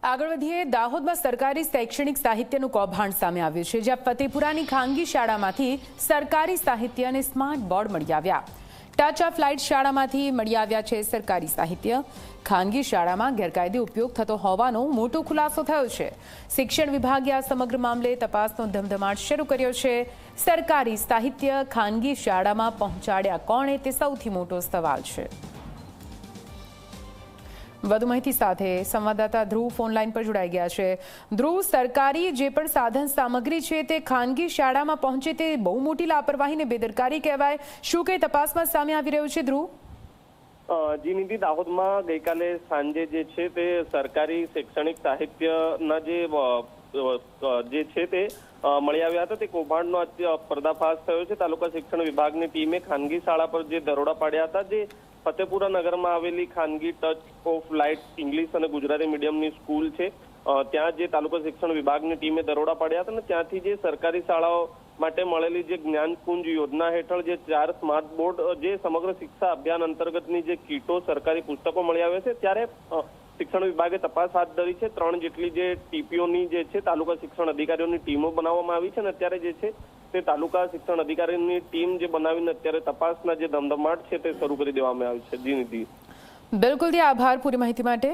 આગળ વધીએ દાહોદમાં સરકારી શૈક્ષણિક સાહિત્યનું કૌભાંડ સામે આવ્યું છે, જ્યાં ફતેપુરાની ખાનગી શાળામાંથી સરકારી સાહિત્ય અને સ્માર્ટ બોર્ડ મળી આવ્યા। ટચ ઓફ લાઇટ શાળામાંથી મળી આવ્યા છે સરકારી સાહિત્ય। ખાનગી શાળામાં ગેરકાયદે ઉપયોગ થતો હોવાનો મોટો ખુલાસો થયો છે। શિક્ષણ વિભાગે આ સમગ્ર મામલે તપાસનો ધમધમાટ શરૂ કર્યો છે। સરકારી સાહિત્ય ખાનગી શાળામાં પહોંચાડ્યા કોણે તે સૌથી મોટો સવાલ છે। વધુ માહિતી સાથે સંવાદદાતા ધ્રુવ ફોનલાઈન પર જોડાઈ ગયા છે। ધ્રુવ, સરકારી જે પણ સાધન સામગ્રી છે તે ખાનગી શાળામાં પહોંચે તે બહુ મોટી લાપરવાહી ને બેદરકારી કહેવાય। શું કઈ તપાસમાં સામે આવી રહ્યું છે ધ્રુવ? જી નિધિ, દાહોદમાં ગઈકાલે સાંજે જે છે તે સરકારી શૈક્ષણિક સાહિત્યના જે છે તે મળી આવ્યા હતા। તે કૌભાંડનો પર્દાફાશ થયો છે। તાલુકા શિક્ષણ વિભાગની ટીમે ખાનગી શાળા પર જે દરોડા પાડ્યા હતા, જે ફતેપુરા નગરમાં આવેલી ખાનગી ટચ ઓફ લાઇટ ઇંગ્લિશ અને ગુજરાતી મીડિયમની સ્કૂલ છે, ત્યાં જે તાલુકા શિક્ષણ વિભાગની ટીમે દરોડા પાડ્યા હતા અને ત્યાંથી જે સરકારી શાળાઓ માટે મળેલી જે જ્ઞાનકુંજ યોજના હેઠળ જે 4 સ્માર્ટ બોર્ડ, જે સમગ્ર શિક્ષા અભિયાન અંતર્ગતની જે કીટો, સરકારી પુસ્તકો મળી આવ્યા છે, ત્યારે શિક્ષણ વિભાગે તપાસ હાથ ધરી છે। 3 જેટલી જે ટીપીઓની જે છે તાલુકા શિક્ષણ અધિકારીઓની ટીમો બનાવવામાં આવી છે અને અત્યારે જે છે તે તાલુકા શિક્ષણ અધિકારીની ટીમ જે બનાવીને અત્યારે તપાસના જે ધમધમાટ છે તે શરૂ કરી દેવામાં આવી છે। જી નિધિ, બિલકુલ, આભાર પૂરી માહિતી માટે।